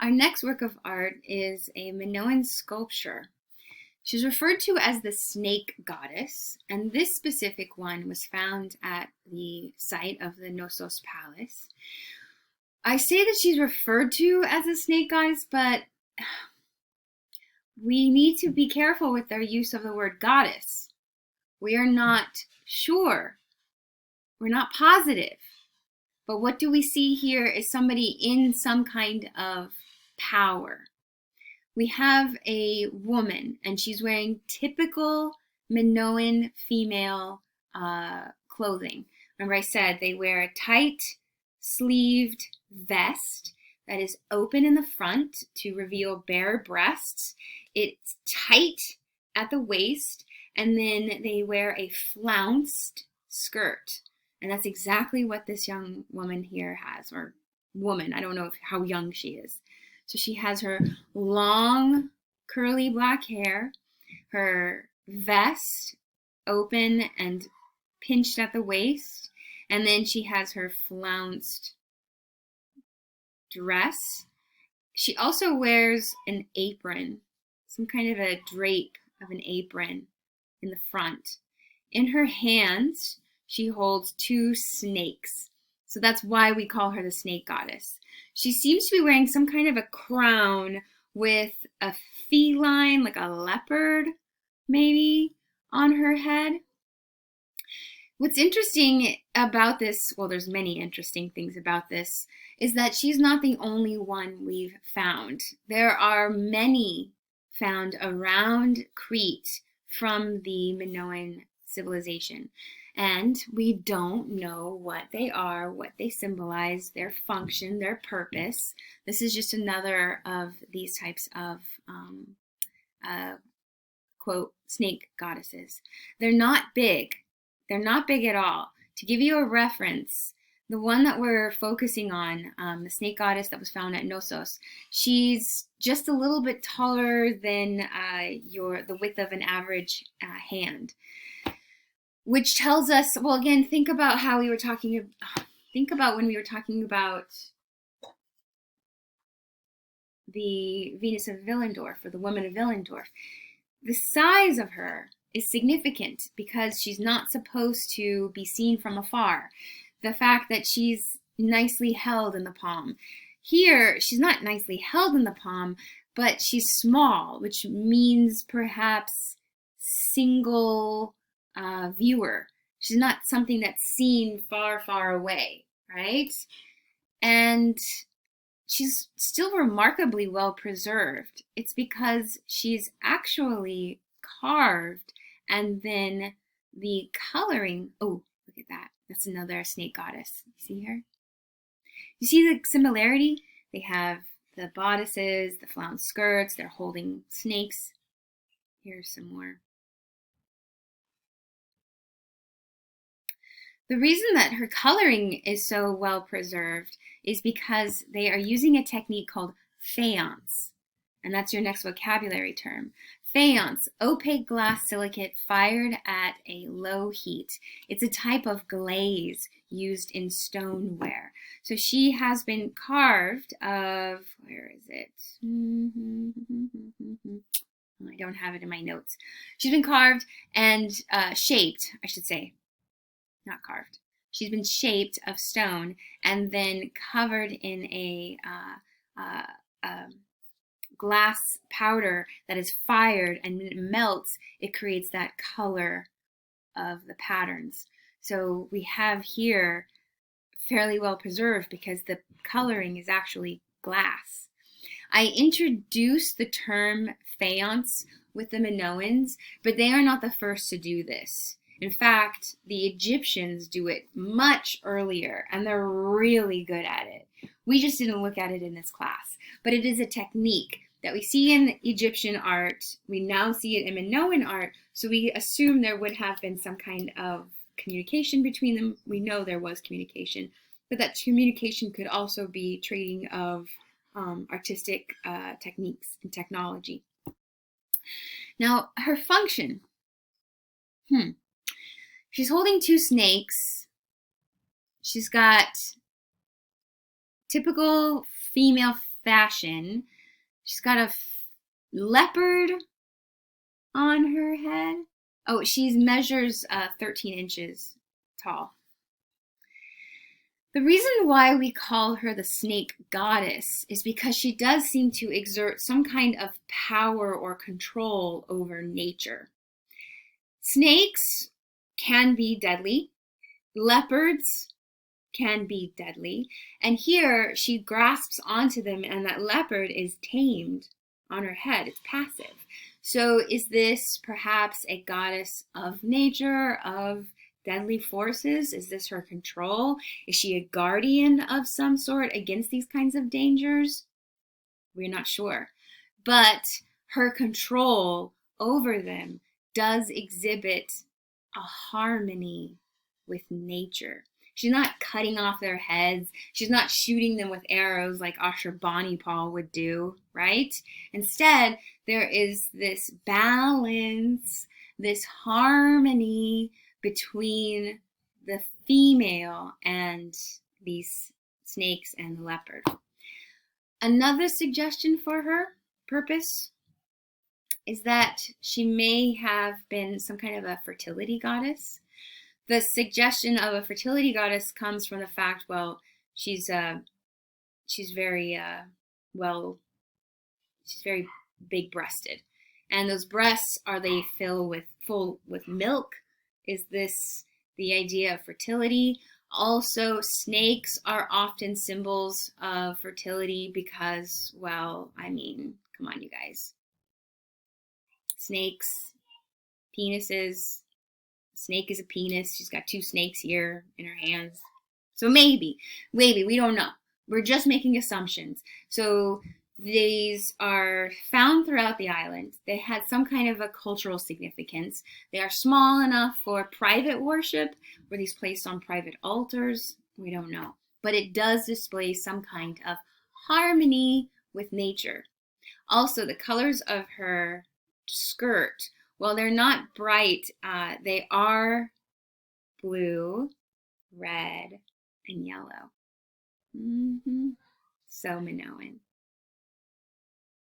Our next work of art is a Minoan sculpture. She's referred to as the snake goddess, and this specific one was found at the site of the Knossos Palace. I say that she's referred to as a snake goddess, but we need to be careful with our use of the word goddess. We are not sure. We're not positive. But what do we see here is somebody in some kind of power. We have a woman, and she's wearing typical Minoan female clothing. Remember I said they wear a tight sleeved vest that is open in the front to reveal bare breasts. It's tight at the waist, and then they wear a flounced skirt. And that's exactly what this young woman here has, or woman. I don't know how young she is. So she has her long, curly black hair, her vest open and pinched at the waist, and then she has her flounced dress. She also wears an apron, some kind of a drape of an apron in the front. In her hands, she holds two snakes. So that's why we call her the snake goddess. She seems to be wearing some kind of a crown with a feline, like a leopard, maybe, on her head. What's interesting about this, well, there's many interesting things about this, is that she's not the only one we've found. There are many found around Crete from the Minoan civilization. And we don't know what they are, what they symbolize, their function, their purpose. This is just another of these types of, quote, snake goddesses. They're not big. They're not big at all. To give you a reference, the one that we're focusing on, the snake goddess that was found at Knossos, she's just a little bit taller than the width of an average hand. Which tells us, well, again, think about when we were talking about the Venus of Willendorf, or the woman of Willendorf. The size of her is significant because she's not supposed to be seen from afar. The fact that she's nicely held in the palm. Here, she's not nicely held in the palm, but she's small, which means perhaps single viewer. She's not something that's seen far, far away, right? And she's still remarkably well preserved. It's because she's actually carved, and then the coloring, oh, look at that. That's another snake goddess. See her? You see the similarity? They have the bodices, the flounced skirts, they're holding snakes. Here's some more. The reason that her coloring is so well preserved is because they are using a technique called faience. And that's your next vocabulary term. Faience, opaque glass silicate fired at a low heat. It's a type of glaze used in stoneware. So she has been carved of, where is it? I don't have it in my notes. She's been carved and shaped, I should say. Not carved. She's been shaped of stone and then covered in a glass powder that is fired, and when it melts, it creates that color of the patterns. So we have here fairly well preserved because the coloring is actually glass. I introduced the term faience with the Minoans, but they are not the first to do this. In fact, the Egyptians do it much earlier, and they're really good at it. We just didn't look at it in this class, but it is a technique that we see in Egyptian art. We now see it in Minoan art, so we assume there would have been some kind of communication between them. We know there was communication, but that communication could also be trading of artistic techniques and technology. Now, her function. She's holding two snakes. She's got typical female fashion. She's got a leopard on her head. Oh, she measures 13 inches tall. The reason why we call her the snake goddess is because she does seem to exert some kind of power or control over nature. Snakes can be deadly. Leopards can be deadly. And here she grasps onto them, and that leopard is tamed on her head. It's passive. So is this perhaps a goddess of nature, of deadly forces? Is this her control? Is she a guardian of some sort against these kinds of dangers? We're not sure. But her control over them does exhibit a harmony with nature. She's not cutting off their heads. She's not shooting them with arrows like Ashurbanipal would do, right? Instead, there is this balance, this harmony between the female and these snakes and the leopard. Another suggestion for her purpose is that she may have been some kind of a fertility goddess. The suggestion of a fertility goddess comes from the fact, well, she's very she's very big-breasted, and those breasts, are they full with milk? Is this the idea of fertility? Also, snakes are often symbols of fertility because, well, I mean, come on, you guys. Snakes, penises. Snake is a penis. She's got two snakes here in her hands. So maybe, we don't know. We're just making assumptions. So these are found throughout the island. They had some kind of a cultural significance. They are small enough for private worship. Were these placed on private altars? We don't know. But it does display some kind of harmony with nature. Also, the colors of her skirt, well, they're not bright. They are blue, red, and yellow. So Minoan.